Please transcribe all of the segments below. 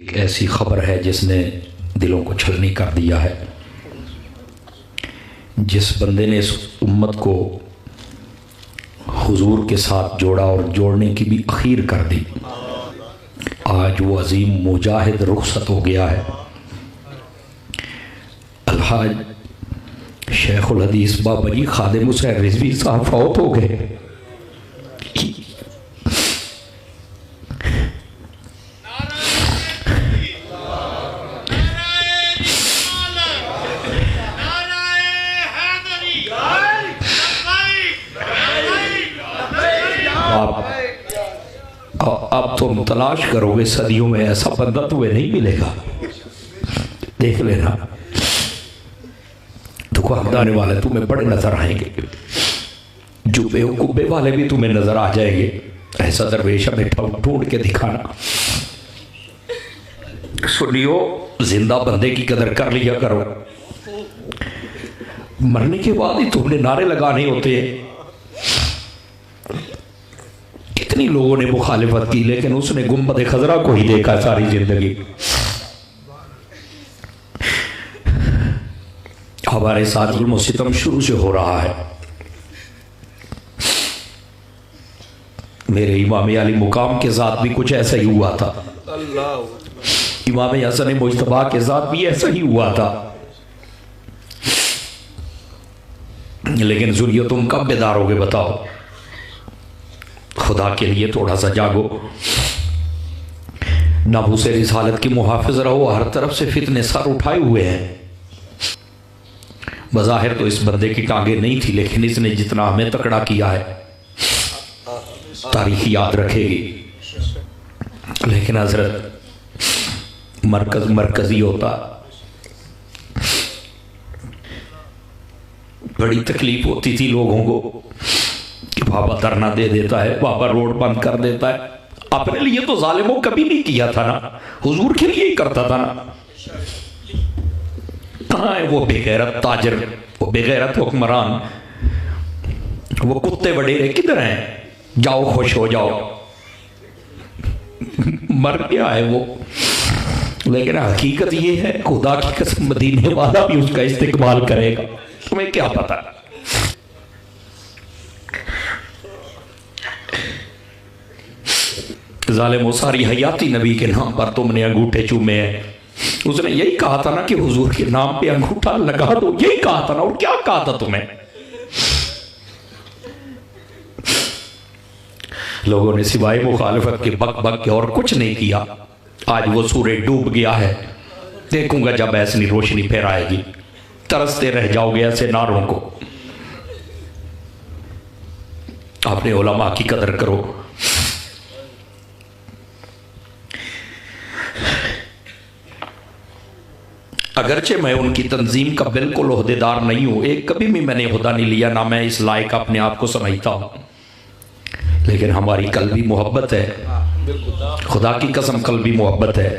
एक ऐसी खबर है जिसने दिलों को छलनी कर दिया है। जिस बंदे ने इस उम्मत को हुजूर के साथ जोड़ा और जोड़ने की भी अखीर कर दी, आज वो अजीम मुजाहिद रुखसत हो गया है। अलहाज शेखुल हदीस बाबा जी खादिम हुसैन रिजवी साहब फौत हो गए। अब तुम तलाश करोगे सदियों में ऐसा बंदा तुम्हें नहीं मिलेगा। देख लेना, दुकान आने वाले तुम्हें बड़े नजर आएंगे, जुबे कुब्बे वाले भी तुम्हें नजर आ जाएंगे। ऐसा दरवेश हमें ढूंढ के दिखाना। सुनियो, जिंदा बंदे की कदर कर लिया करो। मरने के बाद ही तुमने नारे लगाने होते हैं। कितनी लोगों ने मुखालिफत की, लेकिन उसने गुंबद खजरा को ही देखा सारी जिंदगी। हमारे साथ जुल्म सितम शुरू से हो रहा है। मेरे इमाम अली मुकाम के साथ भी कुछ ऐसा ही हुआ था। इमाम हसन मुज्तबा के साथ भी ऐसा ही हुआ था। लेकिन जुरियो तुम कब बेदार होगे बताओ? खुदा के लिए थोड़ा सा जागो। नबूस रिसालत की मुहाफिज रहो। हर तरफ से फितने सर उठाए हुए हैं। बज़ाहिर तो इस बंदे की टांगे नहीं थी, लेकिन इसने जितना हमें तकड़ा किया है तारीख याद रखेगी। लेकिन हजरत मरकजी होता, बड़ी तकलीफ होती थी लोगों को कि बाबा धरना दे देता है, बाबा रोड बंद कर देता है। अपने लिए तो जालिमों कभी नहीं किया था ना, हुजूर के लिए ही करता था ना। कहाँ है वो बेगैरत ताजर, वो बेगैरत हुक्मरान, वो कुत्ते वडेरे किधर हैं? जाओ खुश हो जाओ। मर गया है वो। लेकिन हकीकत ये है, खुदा की कसम मदीने वाला भी उसका इस्तेमाल करेगा। तुम्हें क्या पता? जालिम सारी हयाती नबी के नाम पर तुमने अंगूठे चूमे हैं। उसने यही कहा था ना कि हुजूर के नाम पे अंगूठा लगा दो, यही कहा था ना। और क्या कहा था तुम्हें? लोगों ने सिवाय मुखालिफत के बक बक के और कुछ नहीं किया। आज वो सूरज डूब गया है। देखूंगा जब ऐसी रोशनी फिर आएगी, तरसते रह जाओगे ऐसे नारों को। अपने उलमा की कदर करो। अगरचे मैं उनकी तंजीम का बिल्कुल ओहदेदार नहीं हूं, एक कभी भी मैंने ओहदा नहीं लिया, ना मैं इस लायक अपने आप को समझता हूं। लेकिन हमारी कल्बी मोहब्बत है, खुदा की कसम कल्बी मोहब्बत है।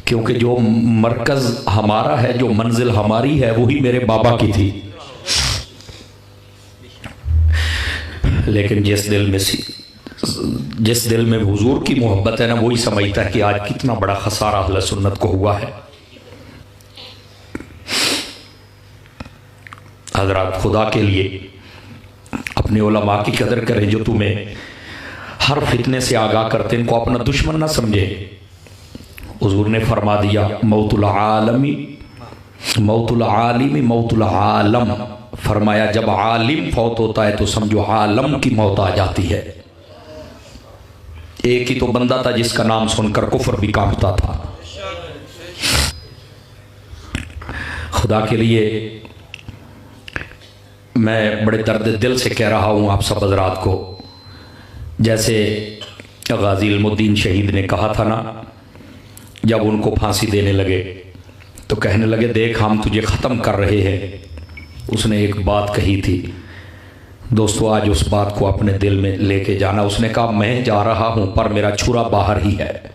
क्योंकि जो मरकज हमारा है, जो मंजिल हमारी है, वही मेरे बाबा की थी। लेकिन जिस दिल में हुजूर की मोहब्बत है ना, वही समझता है कि आज कितना बड़ा खसारा अहले सुन्नत को हुआ है। हजरत खुदा के लिए अपने उलमा की कदर करें, जो तुम्हें हर फितने से आगाह करते, इनको अपना दुश्मन ना समझे। हुजूर ने फरमा दिया, मौतुल आलमी मौतुल आलिमी मौतुल आलम। फरमाया जब आलिम फौत होता है तो समझो आलम की मौत आ जाती है। एक ही तो बंदा था जिसका नाम सुनकर कुफर भी कांपता था। खुदा के लिए मैं बड़े दर्द दिल से कह रहा हूँ आप सब हज़रात को। जैसे गाज़ी इल्मुद्दीन शहीद ने कहा था ना, जब उनको फांसी देने लगे तो कहने लगे, देख हम तुझे ख़त्म कर रहे हैं। उसने एक बात कही थी दोस्तों, आज उस बात को अपने दिल में लेके जाना। उसने कहा, मैं जा रहा हूँ पर मेरा छुरा बाहर ही है।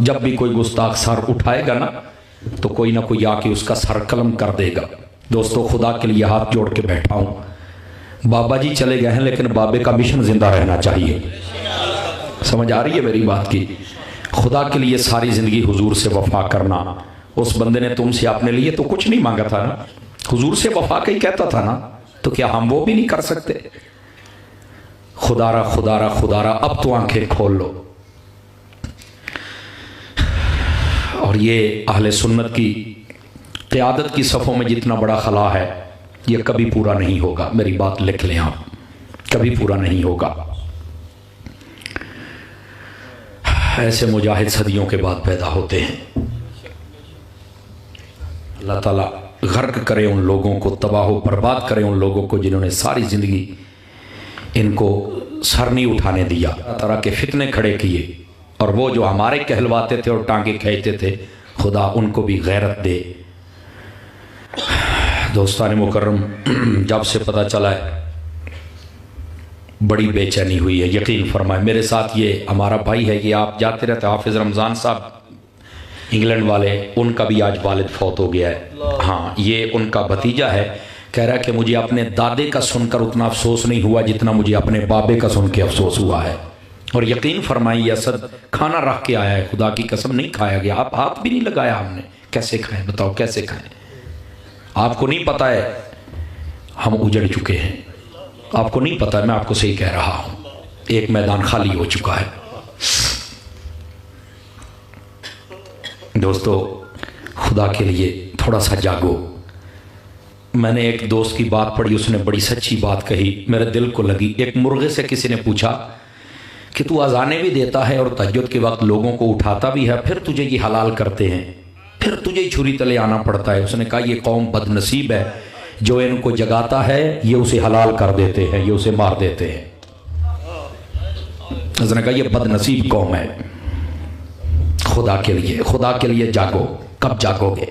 जब भी कोई गुस्ताख सर उठाएगा ना, तो कोई ना कोई आके उसका सर कलम कर देगा। दोस्तों, खुदा के लिए हाथ जोड़ के बैठा हूँ। बाबा जी चले गए हैं, लेकिन बाबे का मिशन जिंदा रहना चाहिए। समझ आ रही है मेरी बात की? खुदा के लिए सारी ज़िंदगी हुजूर से वफा करना, उस बंदे ने तुमसे अपने लिए तो कुछ नहीं मांगा था ना, हुजूर से वफा का ही कहता था ना, तो क्या हम वो भी नहीं कर सकते? खुदारा खुदारा खुदारा, अब तो आंखें खोल लो। और ये अहले सुन्नत की क़यादत की सफ़ों में जितना बड़ा खला है, ये कभी पूरा नहीं होगा। मेरी बात लिख लें आप, कभी पूरा नहीं होगा। ऐसे मुजाहिद सदियों के बाद पैदा होते हैं। अल्लाह ताला गर्क करे उन लोगों को, तबाह बर्बाद करे उन लोगों को जिन्होंने सारी ज़िंदगी इनको सर नहीं उठाने दिया, तरह के फितने खड़े किए। और वो जो हमारे कहलवाते थे और टांगे खींचते थे, खुदा उनको भी गैरत दे। दोस्तान मुकर्रम, जब से पता चला है बड़ी बेचैनी हुई है। यकीन फरमाए, मेरे साथ ये हमारा भाई है, ये आप जाते रहते हाफिज़ रमज़ान साहब इंग्लैंड वाले, उनका भी आज वालिद फौत हो गया है। हाँ, ये उनका भतीजा है, कह रहा है कि मुझे अपने दादे का सुनकर उतना अफसोस नहीं हुआ जितना मुझे अपने बाबे का सुन के अफसोस हुआ है। और यकीन फरमाई, असद खाना रख के आया है, खुदा की कसम नहीं खाया गया, आप हाथ भी नहीं लगाया हमने। कैसे खाएं बताओ, कैसे खाएं? आपको नहीं पता है हम उजड़ चुके हैं, आपको नहीं पता है, मैं आपको सही कह रहा हूं, एक मैदान खाली हो चुका है। दोस्तों, खुदा के लिए थोड़ा सा जागो। मैंने एक दोस्त की बात पढ़ी, उसने बड़ी सच्ची बात कही, मेरे दिल को लगी। एक मुर्गे से किसी ने पूछा कि तू अजाने भी देता है और तहज्जुद के वक्त लोगों को उठाता भी है, फिर तुझे ये हलाल करते हैं, फिर तुझे छुरी तले आना पड़ता है। उसने कहा ये कौम बदनसीब है, जो इनको जगाता है ये उसे हलाल कर देते हैं, ये उसे मार देते हैं। उसने कहा ये बदनसीब कौम है। खुदा के लिए जागो। कब जागोगे?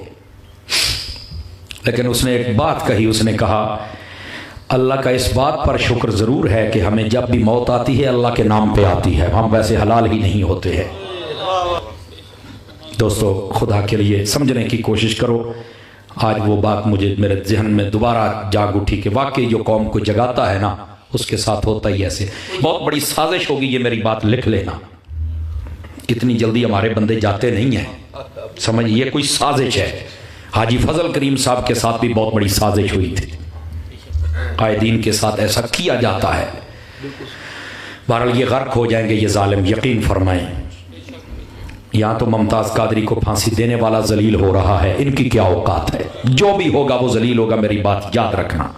लेकिन उसने एक बात कही, उसने कहा अल्लाह का इस बात पर शुक्र ज़रूर है कि हमें जब भी मौत आती है अल्लाह के नाम पे आती है, हम वैसे हलाल ही नहीं होते हैं। दोस्तों, खुदा के लिए समझने की कोशिश करो। आज वो बात मुझे मेरे जहन में दोबारा जाग उठी कि वाकई जो कौम को जगाता है ना, उसके साथ होता ही ऐसे। बहुत बड़ी साजिश होगी ये, मेरी बात लिख लेना। इतनी जल्दी हमारे बंदे जाते नहीं हैं, समझिए, कोई साजिश है। हाजी फजल करीम साहब के साथ भी बहुत बड़ी साजिश हुई थी, आए दीन के साथ ऐसा किया जाता है। बहरहाल ये गर्क हो जाएंगे ये जालिम, यकीन फरमाएं। यहाँ तो मुमताज़ कादरी को फांसी देने वाला जलील हो रहा है, इनकी क्या औकात है? जो भी होगा वो जलील होगा, मेरी बात याद रखना।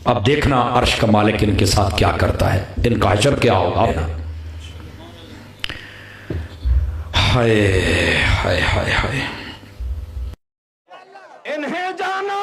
अब देखना अर्श का मालिक इनके साथ क्या करता है, इनका हशर क्या होगा ना। हाय हाय हाय हाय, इन्हें जाना